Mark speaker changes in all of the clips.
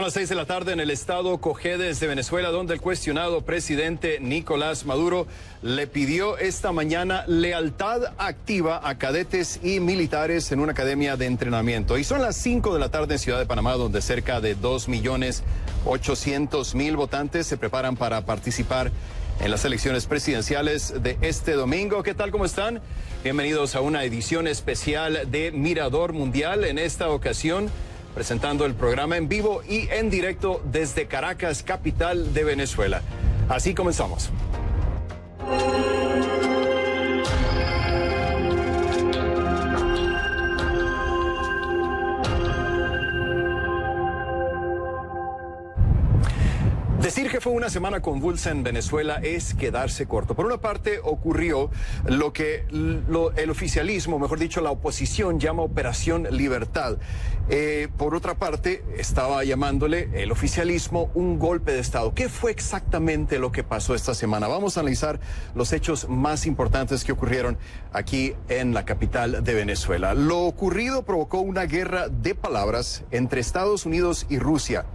Speaker 1: las 6 de la tarde en el estado Cojedes de Venezuela, donde el cuestionado presidente Nicolás Maduro le pidió esta mañana lealtad activa a cadetes y militares en una academia de entrenamiento. Y son las 5 de la tarde en Ciudad de Panamá, donde cerca de 2.800.000 votantes se preparan para participar en las elecciones presidenciales de este domingo. ¿Qué tal? ¿Cómo están? Bienvenidos a una edición especial de Mirador Mundial. En esta ocasión, presentando el programa en vivo y en directo desde Caracas, capital de Venezuela. Así comenzamos. Decir que fue una semana convulsa en Venezuela es quedarse corto. Por una parte, ocurrió lo que el oficialismo, mejor dicho, la oposición llama Operación Libertad. Por otra parte, estaba llamándole el oficialismo un golpe de Estado. ¿Qué fue exactamente lo que pasó esta semana? Vamos a analizar los hechos más importantes que ocurrieron aquí en la capital de Venezuela. Lo ocurrido provocó una guerra de palabras entre Estados Unidos y Rusia.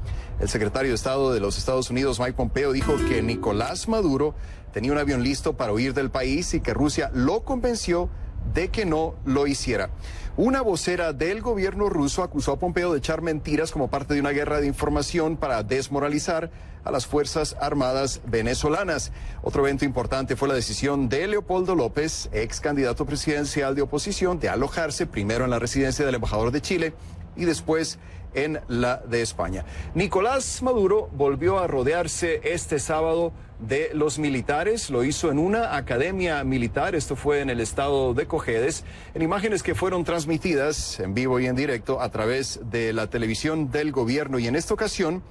Speaker 1: El secretario de Estado de los Estados Unidos, Mike Pompeo, dijo que Nicolás Maduro tenía un avión listo para huir del país y que Rusia lo convenció de que no lo hiciera. Una vocera del gobierno ruso acusó a Pompeo de echar mentiras como parte de una guerra de información para desmoralizar a las Fuerzas Armadas venezolanas. Otro evento importante fue la decisión de Leopoldo López, ex candidato presidencial de oposición, de alojarse primero en la residencia del embajador de Chile y después en la de España. Nicolás Maduro volvió a rodearse este sábado de los militares, lo hizo en una academia militar, esto fue en el estado de Cojedes, en imágenes que fueron transmitidas en vivo y en directo a través de la televisión del gobierno, y en esta ocasión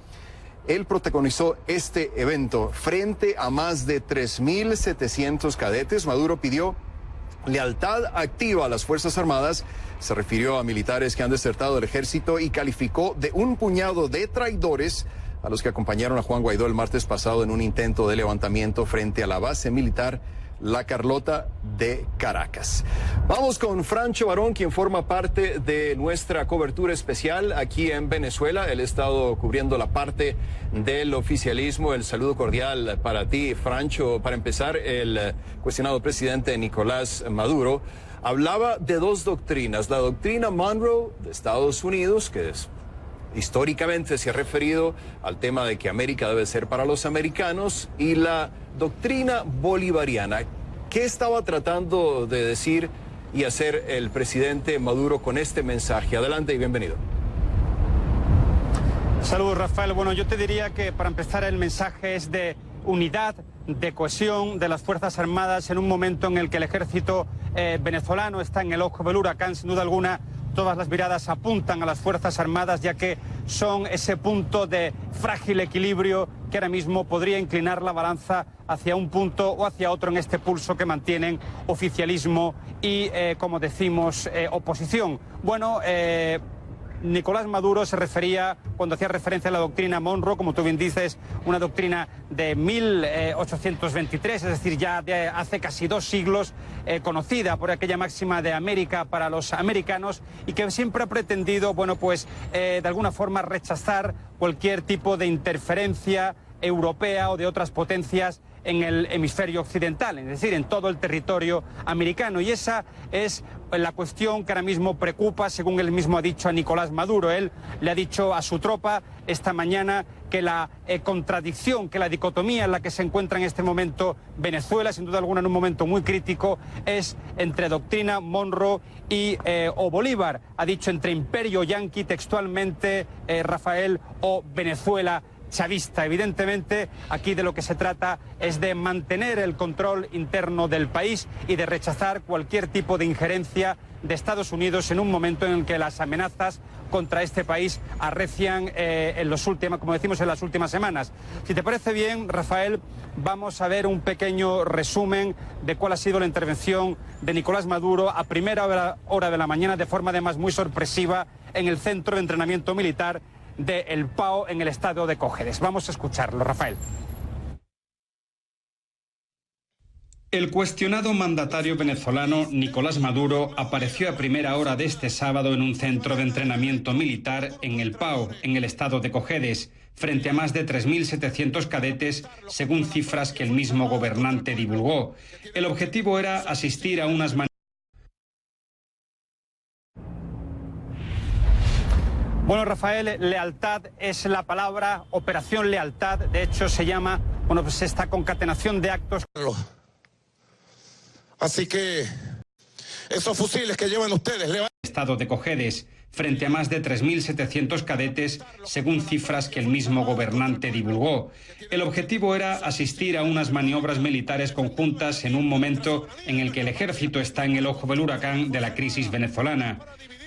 Speaker 1: él protagonizó este evento frente a más de 3.700 cadetes. Maduro pidió lealtad activa a las Fuerzas Armadas, se refirió a militares que han desertado del ejército y calificó de un puñado de traidores a los que acompañaron a Juan Guaidó el martes pasado en un intento de levantamiento frente a la base militar La Carlota de Caracas. Vamos con Francho Barón, quien forma parte de nuestra cobertura especial aquí en Venezuela. Él ha estado cubriendo la parte del oficialismo. El saludo cordial para ti, Francho. Para empezar, el cuestionado presidente Nicolás Maduro hablaba de dos doctrinas. La doctrina Monroe de Estados Unidos, que históricamente se ha referido al tema de que América debe ser para los americanos, y la doctrina bolivariana. ¿Qué estaba tratando de decir y hacer el presidente Maduro con este mensaje? Adelante y bienvenido.
Speaker 2: Saludos, Rafael. Bueno, yo te diría que para empezar el mensaje es de unidad, de cohesión de las Fuerzas Armadas en un momento en el que el ejército venezolano está en el ojo del huracán. Sin duda alguna, todas las miradas apuntan a las Fuerzas Armadas, ya que son ese punto de frágil equilibrio que ahora mismo podría inclinar la balanza hacia un punto o hacia otro en este pulso que mantienen oficialismo y, como decimos, oposición. Bueno, Nicolás Maduro se refería, cuando hacía referencia a la doctrina Monroe, como tú bien dices, una doctrina de 1823, es decir, ya de hace casi 2 siglos, conocida por aquella máxima de América para los americanos, y que siempre ha pretendido, bueno, pues de alguna forma rechazar cualquier tipo de interferencia europea o de otras potencias en el hemisferio occidental, es decir, en todo el territorio americano. Y esa es la cuestión que ahora mismo preocupa, según él mismo ha dicho, a Nicolás Maduro. Él le ha dicho a su tropa esta mañana que la contradicción, que la dicotomía en la que se encuentra en este momento Venezuela, sin duda alguna en un momento muy crítico, es entre doctrina Monroe y o Bolívar. Ha dicho entre imperio yanqui textualmente, Rafael, o Venezuela chavista. Evidentemente, aquí de lo que se trata es de mantener el control interno del país y de rechazar cualquier tipo de injerencia de Estados Unidos en un momento en el que las amenazas contra este país arrecian como decimos, en las últimas semanas. Si te parece bien, Rafael, vamos a ver un pequeño resumen de cuál ha sido la intervención de Nicolás Maduro a primera hora de la mañana, de forma además muy sorpresiva, en el centro de entrenamiento militar de El Pao, en el estado de Cojedes. Vamos a escucharlo, Rafael. El cuestionado mandatario venezolano Nicolás Maduro apareció a primera hora de este sábado en un centro de entrenamiento militar en El Pao, en el estado de Cojedes, frente a más de 3.700 cadetes, según cifras que el mismo gobernante divulgó. El objetivo era asistir a unas Bueno, Rafael, lealtad es la palabra, Operación Lealtad, de hecho se llama, pues esta concatenación de actos.
Speaker 3: Así que esos fusiles que llevan ustedes...
Speaker 2: Estado de Cojedes, frente a más de 3.700 cadetes, según cifras que el mismo gobernante divulgó. El objetivo era asistir a unas maniobras militares conjuntas en un momento en el que el ejército está en el ojo del huracán de la crisis venezolana.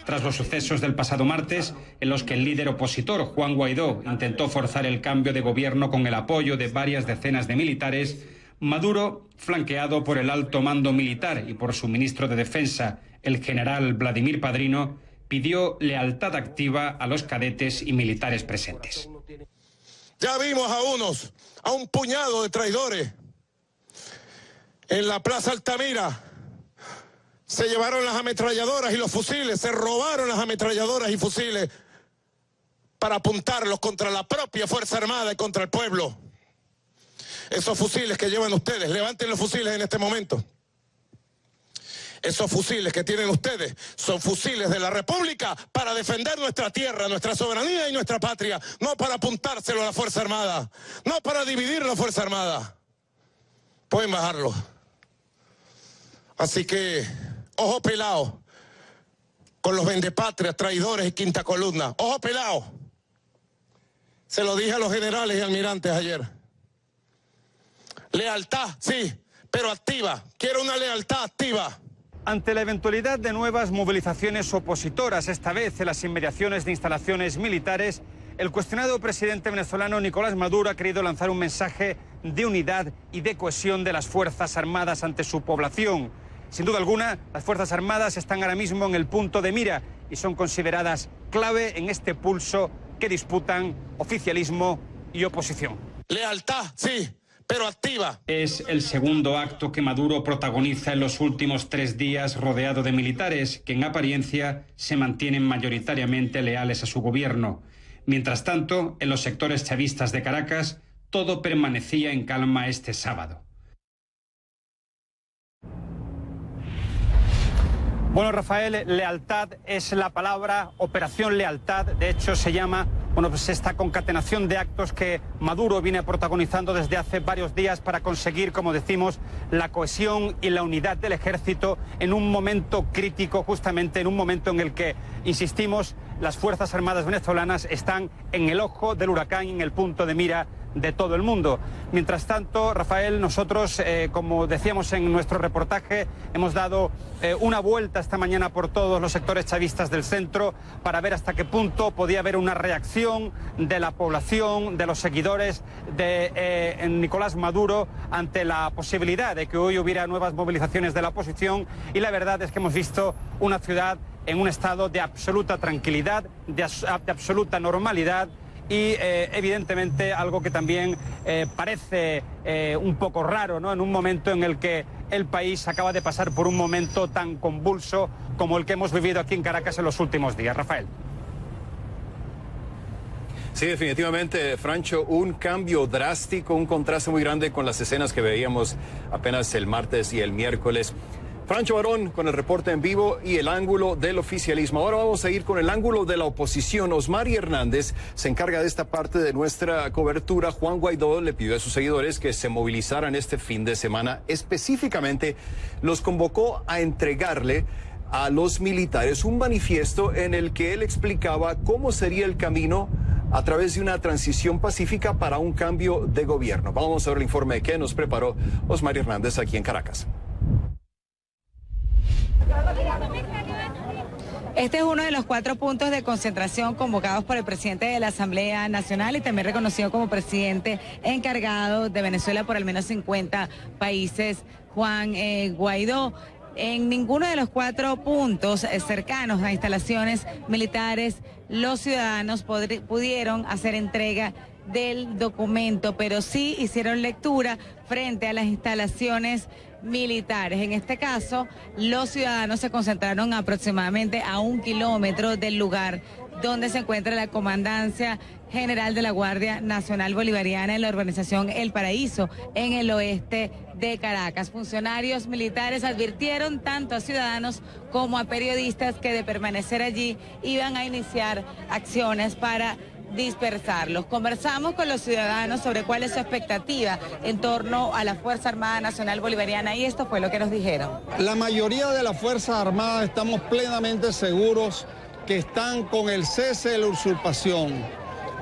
Speaker 2: Tras los sucesos del pasado martes, en los que el líder opositor, Juan Guaidó, intentó forzar el cambio de gobierno con el apoyo de varias decenas de militares, Maduro, flanqueado por el alto mando militar y por su ministro de Defensa, el general Vladimir Padrino, pidió lealtad activa a los cadetes y militares presentes.
Speaker 3: Ya vimos a un puñado de traidores en la Plaza Altamira. Se llevaron las ametralladoras y los fusiles, se robaron las ametralladoras y fusiles para apuntarlos contra la propia Fuerza Armada y contra el pueblo. Esos fusiles que llevan ustedes, levanten los fusiles en este momento. Esos fusiles que tienen ustedes son fusiles de la República para defender nuestra tierra, nuestra soberanía y nuestra patria, no para apuntárselo a la Fuerza Armada, no para dividir la Fuerza Armada. Pueden bajarlo. Así que, ojo pelado con los vendepatrias, traidores y quinta columna. Ojo pelado. Se lo dije a los generales y almirantes ayer. Lealtad, sí, pero activa. Quiero una lealtad activa.
Speaker 2: Ante la eventualidad de nuevas movilizaciones opositoras, esta vez en las inmediaciones de instalaciones militares, el cuestionado presidente venezolano Nicolás Maduro ha querido lanzar un mensaje de unidad y de cohesión de las Fuerzas Armadas ante su población. Sin duda alguna, las Fuerzas Armadas están ahora mismo en el punto de mira y son consideradas clave en este pulso que disputan oficialismo y oposición.
Speaker 3: Lealtad, sí, pero activa.
Speaker 2: Es el segundo acto que Maduro protagoniza en los últimos 3 días rodeado de militares que en apariencia se mantienen mayoritariamente leales a su gobierno. Mientras tanto, en los sectores chavistas de Caracas, todo permanecía en calma este sábado. Bueno, Rafael, lealtad es la palabra, Operación Lealtad, de hecho se llama, pues esta concatenación de actos que Maduro viene protagonizando desde hace varios días para conseguir, como decimos, la cohesión y la unidad del ejército en un momento crítico, justamente en un momento en el que, insistimos, las Fuerzas Armadas venezolanas están en el ojo del huracán y en el punto de mira de todo el mundo. Mientras tanto, Rafael, nosotros, como decíamos en nuestro reportaje, hemos dado una vuelta esta mañana por todos los sectores chavistas del centro para ver hasta qué punto podía haber una reacción de la población, de los seguidores de Nicolás Maduro ante la posibilidad de que hoy hubiera nuevas movilizaciones de la oposición, y la verdad es que hemos visto una ciudad en un estado de absoluta tranquilidad, de absoluta normalidad, y evidentemente algo que también parece un poco raro, ¿no?, en un momento en el que el país acaba de pasar por un momento tan convulso como el que hemos vivido aquí en Caracas en los últimos días. Rafael.
Speaker 1: Sí, definitivamente, Francho, un cambio drástico, un contraste muy grande con las escenas que veíamos apenas el martes y el miércoles. Francho Barón con el reporte en vivo y el ángulo del oficialismo. Ahora vamos a ir con el ángulo de la oposición. Osmari Hernández se encarga de esta parte de nuestra cobertura. Juan Guaidó le pidió a sus seguidores que se movilizaran este fin de semana. Específicamente los convocó a entregarle a los militares un manifiesto en el que él explicaba cómo sería el camino a través de una transición pacífica para un cambio de gobierno. Vamos a ver el informe que nos preparó Osmari Hernández aquí en Caracas.
Speaker 4: Este es uno de los 4 puntos de concentración convocados por el presidente de la Asamblea Nacional y también reconocido como presidente encargado de Venezuela por al menos 50 países, Juan Guaidó. En ninguno de los 4 puntos cercanos a instalaciones militares, los ciudadanos pudieron hacer entrega del documento, pero sí hicieron lectura frente a las instalaciones militares. En este caso, los ciudadanos se concentraron aproximadamente a 1 kilómetro del lugar donde se encuentra la Comandancia General de la Guardia Nacional Bolivariana en la urbanización El Paraíso, en el oeste de Caracas. Funcionarios militares advirtieron tanto a ciudadanos como a periodistas que de permanecer allí iban a iniciar acciones para dispersarlos. Conversamos con los ciudadanos sobre cuál es su expectativa en torno a la Fuerza Armada Nacional Bolivariana y esto fue lo que nos dijeron.
Speaker 5: La mayoría de las Fuerzas Armadas estamos plenamente seguros que están con el cese de la usurpación.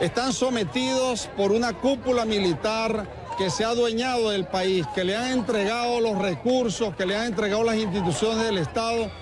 Speaker 5: Están sometidos por una cúpula militar que se ha adueñado del país, que le han entregado los recursos, que le han entregado las instituciones del Estado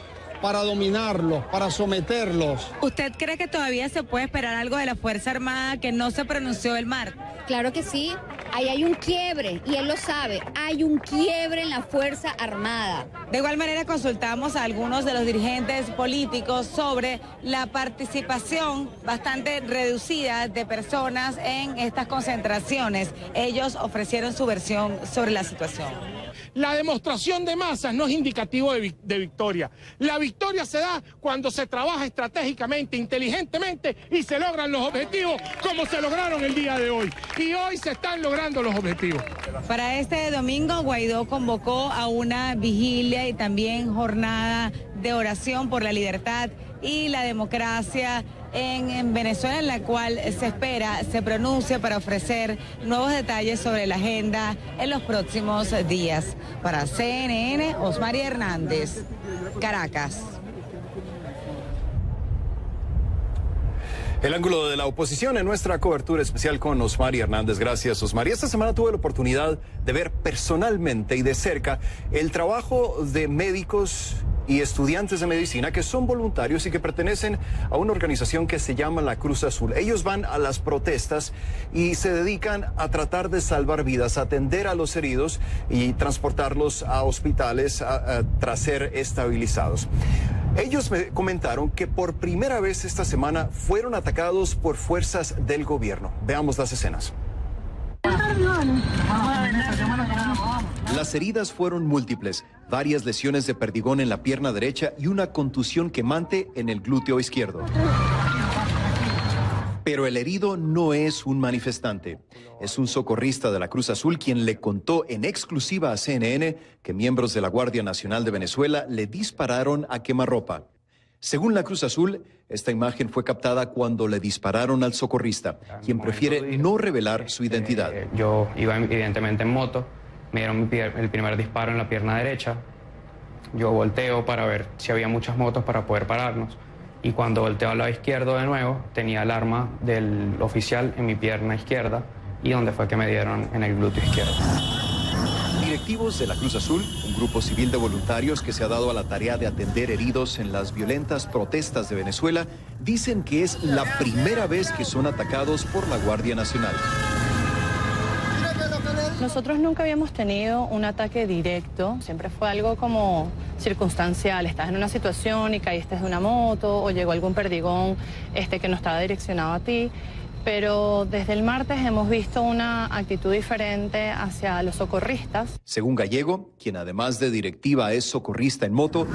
Speaker 5: para dominarlos, para someterlos.
Speaker 4: ¿Usted cree que todavía se puede esperar algo de la Fuerza Armada que no se pronunció el martes?
Speaker 6: Claro que sí, ahí hay un quiebre y él lo sabe, hay un quiebre en la Fuerza Armada.
Speaker 4: De igual manera consultamos a algunos de los dirigentes políticos sobre la participación bastante reducida de personas en estas concentraciones. Ellos ofrecieron su versión sobre la situación.
Speaker 7: La demostración de masas no es indicativo de victoria. La victoria se da cuando se trabaja estratégicamente, inteligentemente y se logran los objetivos como se lograron el día de hoy. Y hoy se están logrando los objetivos.
Speaker 4: Para este domingo, Guaidó convocó a una vigilia y también jornada de oración por la libertad y la democracia en Venezuela, en la cual se espera se pronuncie para ofrecer nuevos detalles sobre la agenda en los próximos días. Para CNN, Osmari Hernández, Caracas.
Speaker 1: El ángulo de la oposición en nuestra cobertura especial con Osmari Hernández. Gracias, Osmari. Esta semana tuve la oportunidad de ver personalmente y de cerca el trabajo de médicos y estudiantes de medicina que son voluntarios y que pertenecen a una organización que se llama la Cruz Azul. Ellos van a las protestas y se dedican a tratar de salvar vidas, a atender a los heridos y transportarlos a hospitales tras ser estabilizados. Ellos me comentaron que por primera vez esta semana fueron atacados por fuerzas del gobierno. Veamos las escenas. Las heridas fueron múltiples, varias lesiones de perdigón en la pierna derecha y una contusión quemante en el glúteo izquierdo. Pero el herido no es un manifestante, es un socorrista de la Cruz Azul quien le contó en exclusiva a CNN que miembros de la Guardia Nacional de Venezuela le dispararon a quemarropa. Según la Cruz Azul, esta imagen fue captada cuando le dispararon al socorrista, quien prefiere no revelar su identidad.
Speaker 8: Yo iba evidentemente en moto, me dieron el primer disparo en la pierna derecha, yo volteo para ver si había muchas motos para poder pararnos, y cuando volteo al lado izquierdo de nuevo, tenía el arma del oficial en mi pierna izquierda, y donde fue que me dieron en el glúteo izquierdo.
Speaker 1: Directivos de la Cruz Azul, un grupo civil de voluntarios que se ha dado a la tarea de atender heridos en las violentas protestas de Venezuela, dicen que es la primera vez que son atacados por la Guardia Nacional.
Speaker 9: Nosotros nunca habíamos tenido un ataque directo, siempre fue algo como circunstancial. Estás en una situación y caíste de una moto o llegó algún perdigón que no estaba direccionado a ti. Pero desde el martes hemos visto una actitud diferente hacia los socorristas.
Speaker 1: Según Gallego, quien además de directiva es socorrista en moto,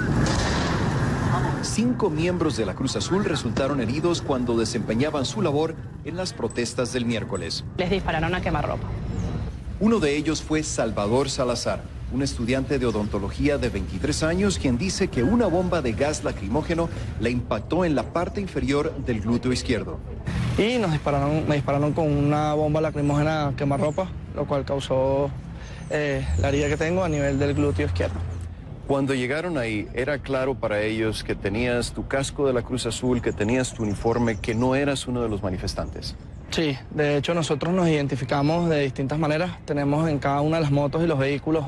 Speaker 1: 5 miembros de la Cruz Azul resultaron heridos cuando desempeñaban su labor en las protestas del miércoles.
Speaker 9: Les dispararon a quemarropa.
Speaker 1: Uno de ellos fue Salvador Salazar, un estudiante de odontología de 23 años, quien dice que una bomba de gas lacrimógeno le impactó en la parte inferior del glúteo izquierdo.
Speaker 10: Y me dispararon con una bomba lacrimógena quemarropa, lo cual causó la herida que tengo a nivel del glúteo izquierdo.
Speaker 1: Cuando llegaron ahí, ¿era claro para ellos que tenías tu casco de la Cruz Azul, que tenías tu uniforme, que no eras uno de los manifestantes?
Speaker 10: Sí, de hecho nosotros nos identificamos de distintas maneras. Tenemos en cada una de las motos y los vehículos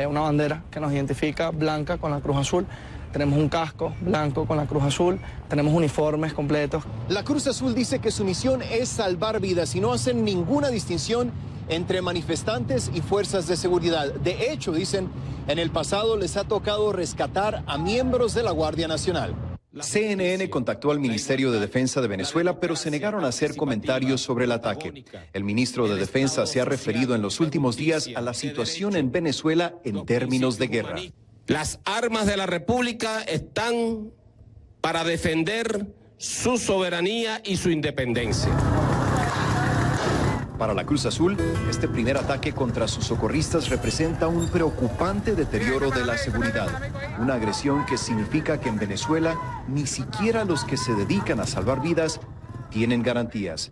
Speaker 10: una bandera que nos identifica blanca con la Cruz Azul. Tenemos un casco blanco con la Cruz Azul, tenemos uniformes completos.
Speaker 1: La Cruz Azul dice que su misión es salvar vidas y no hacen ninguna distinción entre manifestantes y fuerzas de seguridad. De hecho, dicen, en el pasado les ha tocado rescatar a miembros de la Guardia Nacional. CNN contactó al Ministerio de Defensa de Venezuela, pero se negaron a hacer comentarios sobre el ataque. El ministro de Defensa se ha referido en los últimos días a la situación en Venezuela en términos de guerra.
Speaker 11: Las armas de la República están para defender su soberanía y su independencia.
Speaker 1: Para la Cruz Azul, este primer ataque contra sus socorristas representa un preocupante deterioro de la seguridad. Una agresión que significa que en Venezuela ni siquiera los que se dedican a salvar vidas tienen garantías.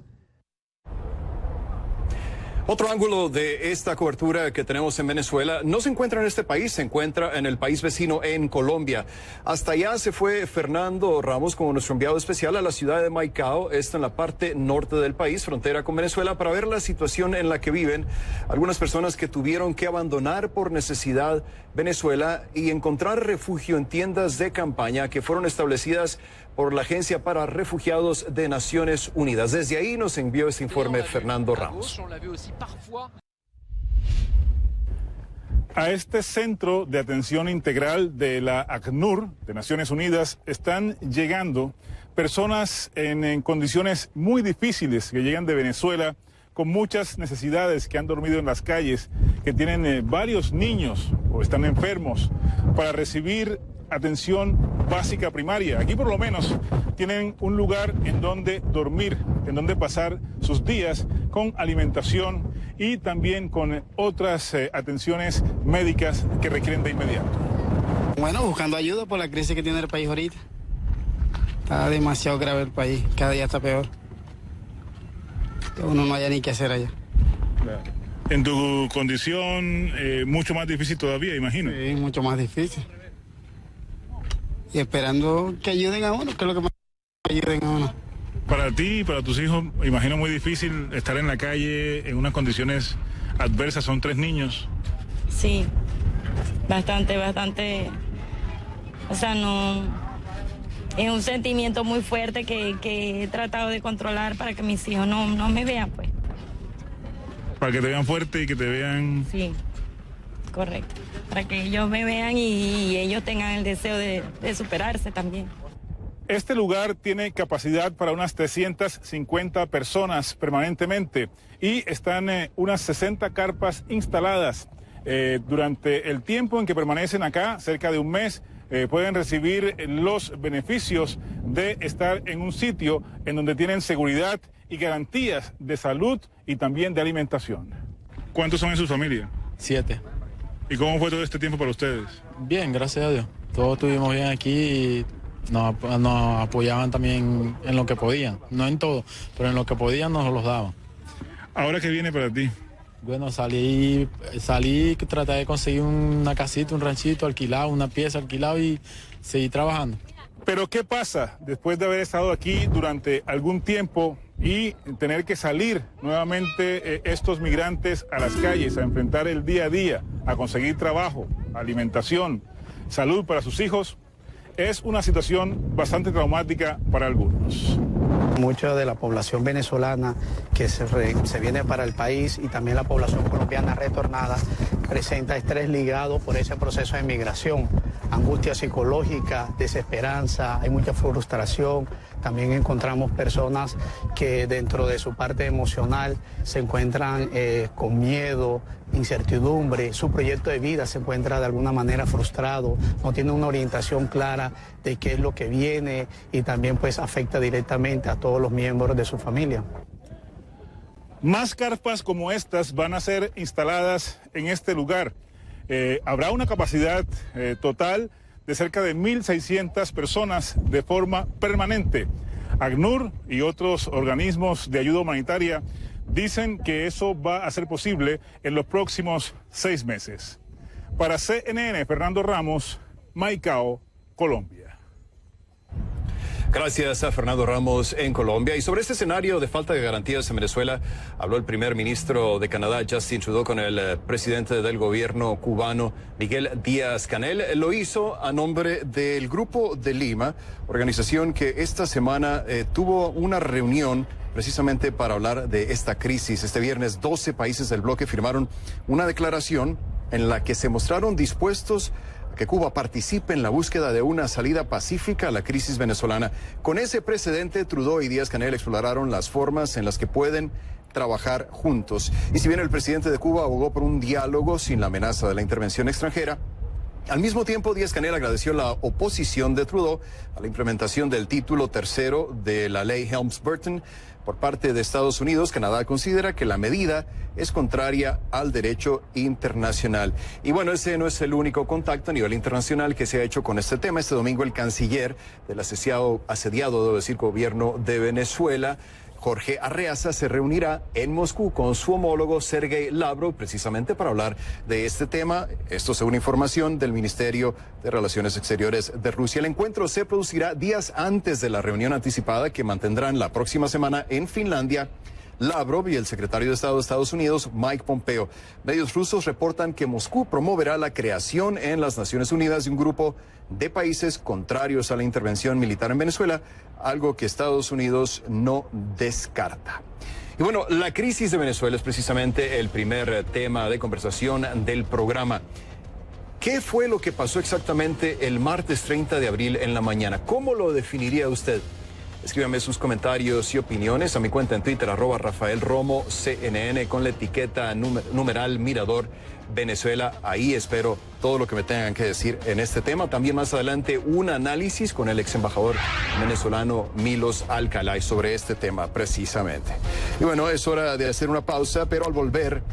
Speaker 1: Otro ángulo de esta cobertura que tenemos en Venezuela no se encuentra en este país, se encuentra en el país vecino, en Colombia. Hasta allá se fue Fernando Ramos como nuestro enviado especial a la ciudad de Maicao, esto en la parte norte del país, frontera con Venezuela, para ver la situación en la que viven algunas personas que tuvieron que abandonar por necesidad Venezuela y encontrar refugio en tiendas de campaña que fueron establecidas por la Agencia para Refugiados de Naciones Unidas. Desde ahí nos envió este informe Fernando Ramos.
Speaker 12: A este centro de atención integral de la ACNUR, de Naciones Unidas, están llegando personas en condiciones muy difíciles que llegan de Venezuela, con muchas necesidades, que han dormido en las calles, que tienen varios niños o están enfermos, para recibir atención básica primaria. Aquí por lo menos tienen un lugar en donde dormir, en donde pasar sus días, con alimentación y también con otras atenciones médicas que requieren de inmediato.
Speaker 13: Bueno, buscando ayuda por la crisis que tiene el país ahorita. Está demasiado grave el país, cada día está peor. Uno no haya ni qué hacer allá.
Speaker 12: En tu condición, mucho más difícil todavía, imagino.
Speaker 13: Sí, mucho más difícil. Y esperando que ayuden a uno, que es lo que más ayuden a uno.
Speaker 12: Para ti y para tus hijos, imagino muy difícil estar en la calle en unas condiciones adversas, son 3 niños.
Speaker 14: Sí, bastante. O sea, no... Es un sentimiento muy fuerte que he tratado de controlar para que mis hijos no me vean, pues.
Speaker 12: Para que te vean fuerte y que te vean...
Speaker 14: Sí, correcto. Para que ellos me vean y ellos tengan el deseo de superarse también.
Speaker 12: Este lugar tiene capacidad para unas 350 personas permanentemente y están unas 60 carpas instaladas. Durante el tiempo en que permanecen acá, cerca de un mes, pueden recibir los beneficios de estar en un sitio en donde tienen seguridad y garantías de salud y también de alimentación. ¿Cuántos son en su familia?
Speaker 15: 7.
Speaker 12: ¿Y cómo fue todo este tiempo para ustedes?
Speaker 15: Bien, gracias a Dios. Todos estuvimos bien aquí y nos apoyaban también en lo que podían. No en todo, pero en lo que podían nos los daban.
Speaker 12: ¿Ahora qué viene para ti?
Speaker 15: Bueno, salí, traté de conseguir una casita, un ranchito alquilado, una pieza alquilada y seguí trabajando.
Speaker 12: Pero ¿qué pasa después de haber estado aquí durante algún tiempo y tener que salir nuevamente estos migrantes a las calles a enfrentar el día a día, a conseguir trabajo, alimentación, salud para sus hijos? Es una situación bastante traumática para algunos.
Speaker 16: Mucha de la población venezolana que se viene para el país y también la población colombiana retornada presenta estrés ligado por ese proceso de migración, angustia psicológica, desesperanza, hay mucha frustración. También encontramos personas que dentro de su parte emocional se encuentran con miedo, incertidumbre, su proyecto de vida se encuentra de alguna manera frustrado, no tiene una orientación clara de qué es lo que viene y también pues afecta directamente a todos los miembros de su familia.
Speaker 12: Más carpas como estas van a ser instaladas en este lugar. Habrá una capacidad total de cerca de 1.600 personas de forma permanente. ACNUR y otros organismos de ayuda humanitaria dicen que eso va a ser posible en los próximos 6 meses. Para CNN, Fernando Ramos, Maicao, Colombia.
Speaker 1: Gracias a Fernando Ramos en Colombia. Y sobre este escenario de falta de garantías en Venezuela, habló el primer ministro de Canadá, Justin Trudeau, con el presidente del gobierno cubano, Miguel Díaz-Canel. Lo hizo a nombre del Grupo de Lima, organización que esta semana tuvo una reunión precisamente para hablar de esta crisis. Este viernes 12 países del bloque firmaron una declaración en la que se mostraron dispuestos a que Cuba participe en la búsqueda de una salida pacífica a la crisis venezolana. Con ese precedente, Trudeau y Díaz-Canel exploraron las formas en las que pueden trabajar juntos. Y si bien el presidente de Cuba abogó por un diálogo sin la amenaza de la intervención extranjera, al mismo tiempo Díaz-Canel agradeció la oposición de Trudeau a la implementación del título tercero de la ley Helms-Burton por parte de Estados Unidos. Canadá considera que la medida es contraria al derecho internacional. Y bueno, ese no es el único contacto a nivel internacional que se ha hecho con este tema. Este domingo el canciller del asediado, debo decir, gobierno de Venezuela, Jorge Arreaza, se reunirá en Moscú con su homólogo Sergei Lavrov precisamente para hablar de este tema. Esto según información del Ministerio de Relaciones Exteriores de Rusia. El encuentro se producirá días antes de la reunión anticipada que mantendrán la próxima semana en Finlandia Lavrov y el secretario de Estado de Estados Unidos, Mike Pompeo. Medios rusos reportan que Moscú promoverá la creación en las Naciones Unidas de un grupo de países contrarios a la intervención militar en Venezuela, algo que Estados Unidos no descarta. Y bueno, la crisis de Venezuela es precisamente el primer tema de conversación del programa. ¿Qué fue lo que pasó exactamente el martes 30 de abril en la mañana? ¿Cómo lo definiría usted? Escríbame sus comentarios y opiniones a mi cuenta en Twitter, @RafaelRomoCNN, con la etiqueta numeral Mirador Venezuela. Ahí espero todo lo que me tengan que decir en este tema. También más adelante un análisis con el ex embajador venezolano Milos Alcalay sobre este tema precisamente. Y bueno, es hora de hacer una pausa, pero al volver...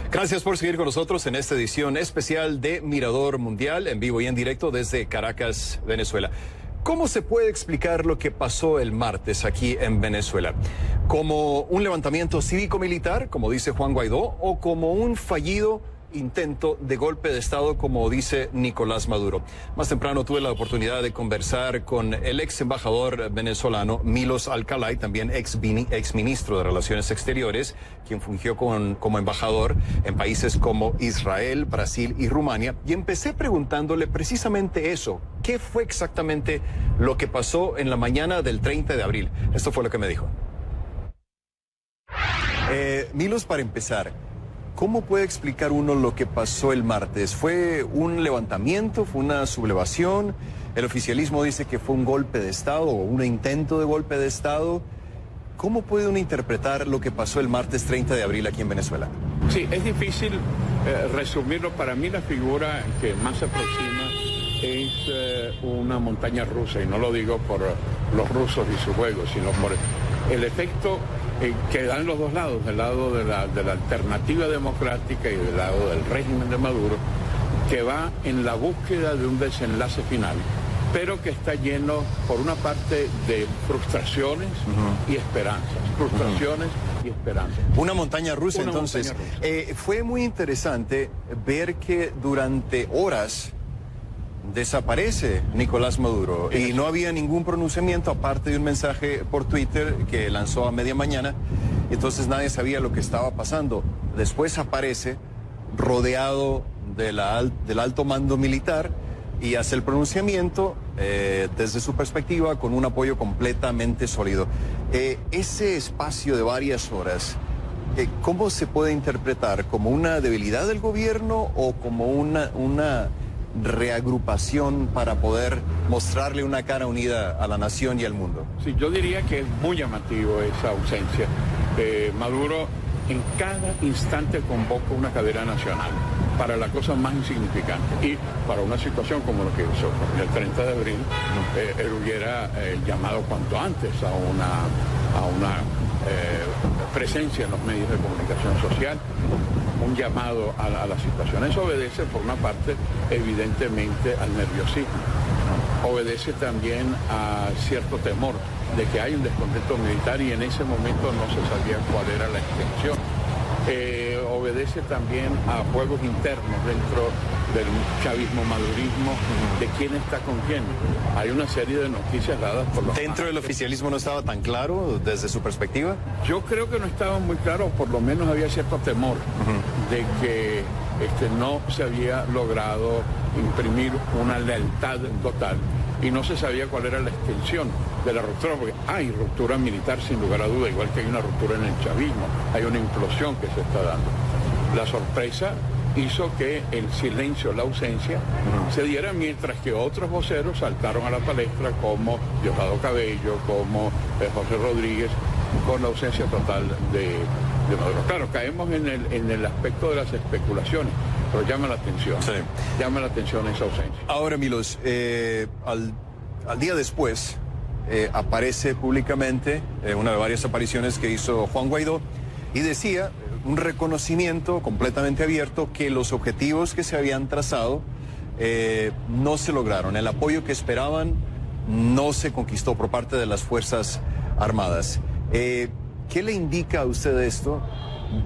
Speaker 1: Gracias por seguir con nosotros en esta edición especial de Mirador Mundial, en vivo y en directo desde Caracas, Venezuela. ¿Cómo se puede explicar lo que pasó el martes aquí en Venezuela? ¿Como un levantamiento cívico-militar, como dice Juan Guaidó, o como un fallido intento de golpe de Estado, como dice Nicolás Maduro? Más temprano tuve la oportunidad de conversar con el ex embajador venezolano Milos Alcalay, también ex ministro de Relaciones Exteriores, quien fungió como embajador en países como Israel, Brasil y Rumania, y empecé preguntándole precisamente eso. ¿Qué fue exactamente lo que pasó en la mañana del 30 de abril? Esto fue lo que me dijo. Milos, para empezar, ¿cómo puede explicar uno lo que pasó el martes? ¿Fue un levantamiento? ¿Fue una sublevación? El oficialismo dice que fue un golpe de Estado o un intento de golpe de Estado. ¿Cómo puede uno interpretar lo que pasó el martes 30 de abril aquí en Venezuela?
Speaker 17: Sí, es difícil resumirlo. Para mí la figura que más se aproxima es una montaña rusa, y no lo digo por los rusos y su juego, sino por el efecto que dan los dos lados, del lado de la alternativa democrática y del lado del régimen de Maduro, que va en la búsqueda de un desenlace final, pero que está lleno, por una parte, de frustraciones y esperanzas. Frustraciones y esperanzas.
Speaker 1: Una montaña rusa, entonces. Fue muy interesante ver que durante horas desaparece Nicolás Maduro y no había ningún pronunciamiento aparte de un mensaje por Twitter que lanzó a media mañana. Entonces nadie sabía lo que estaba pasando. Después aparece rodeado del alto mando militar y hace el pronunciamiento desde su perspectiva con un apoyo completamente sólido. Ese espacio de varias horas, ¿cómo se puede interpretar? ¿Como una debilidad del gobierno o como una reagrupación para poder mostrarle una cara unida a la nación y al mundo?
Speaker 17: Sí, yo diría que es muy llamativo esa ausencia. Maduro en cada instante convoca una cadena nacional para la cosa más insignificante, y para una situación como lo que hizo el 30 de abril, él hubiera llamado cuanto antes a una presencia en los medios de comunicación social, un llamado a la situación. Eso obedece, por una parte, evidentemente al nerviosismo. Obedece también a cierto temor de que hay un descontento militar y en ese momento no se sabía cuál era la extensión. Obedece también a juegos internos dentro del chavismo-madurismo, de quién está con quién. Hay una serie de noticias dadas por los...
Speaker 1: ¿Dentro del oficialismo no estaba tan claro desde su perspectiva?
Speaker 17: Yo creo que no estaba muy claro, por lo menos había cierto temor de que no se había logrado imprimir una lealtad total y no se sabía cuál era la extensión de la ruptura, porque hay ruptura militar sin lugar a duda, igual que hay una ruptura en el chavismo, hay una implosión que se está dando. La sorpresa hizo que el silencio, la ausencia, se diera, mientras que otros voceros saltaron a la palestra, como Diosdado Cabello, como José Rodríguez, con la ausencia total de Maduro. Claro, caemos en el aspecto de las especulaciones, pero llama la atención, llama la atención esa ausencia.
Speaker 1: Ahora, Milos, al día después aparece públicamente una de varias apariciones que hizo Juan Guaidó y decía un reconocimiento completamente abierto que los objetivos que se habían trazado no se lograron. El apoyo que esperaban no se conquistó por parte de las Fuerzas Armadas. ¿Qué le indica a usted esto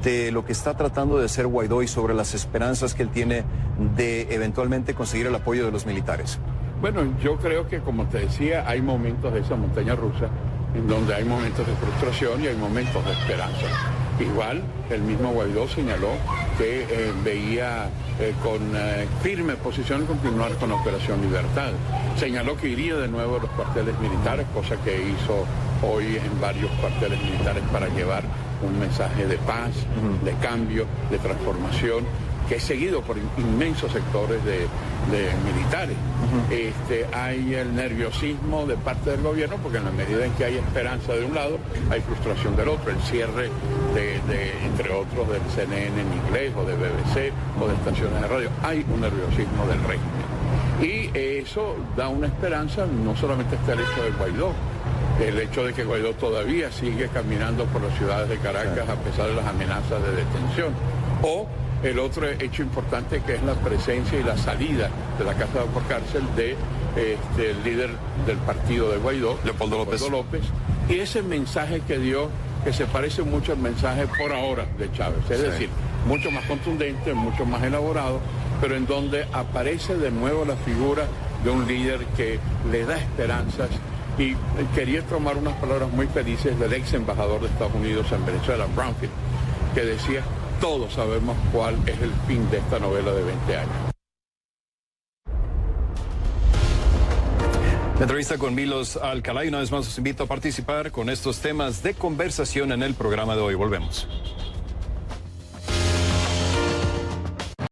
Speaker 1: de lo que está tratando de hacer Guaidó y sobre las esperanzas que él tiene de eventualmente conseguir el apoyo de los militares?
Speaker 17: Bueno, yo creo que, como te decía, hay momentos de esa montaña rusa en donde hay momentos de frustración y hay momentos de esperanza. Igual, el mismo Guaidó señaló que veía con firme posición continuar con la Operación Libertad. Señaló que iría de nuevo a los cuarteles militares, cosa que hizo hoy en varios cuarteles militares para llevar un mensaje de paz, de cambio, de transformación, que es seguido por inmensos sectores de militares. Hay el nerviosismo de parte del gobierno, porque en la medida en que hay esperanza de un lado, hay frustración del otro. El cierre entre otros, del CNN en inglés, o de BBC, o de estaciones de radio, hay un nerviosismo del régimen. Y eso da una esperanza. No solamente está el hecho de Guaidó, el hecho de que Guaidó todavía sigue caminando por las ciudades de Caracas a pesar de las amenazas de detención, o el otro hecho importante, que es la presencia y la salida de la casa por cárcel del líder del partido de Guaidó, Leopoldo López, y ese mensaje que dio, que se parece mucho al mensaje por ahora de Chávez, es decir, mucho más contundente, mucho más elaborado, pero en donde aparece de nuevo la figura de un líder que le da esperanzas. Y quería tomar unas palabras muy felices del ex embajador de Estados Unidos en Venezuela, Brownfield, que decía: todos sabemos cuál es el fin de esta novela de 20 años.
Speaker 1: La entrevista con Milos Alcalá, y una vez más os invito a participar con estos temas de conversación en el programa de hoy. Volvemos.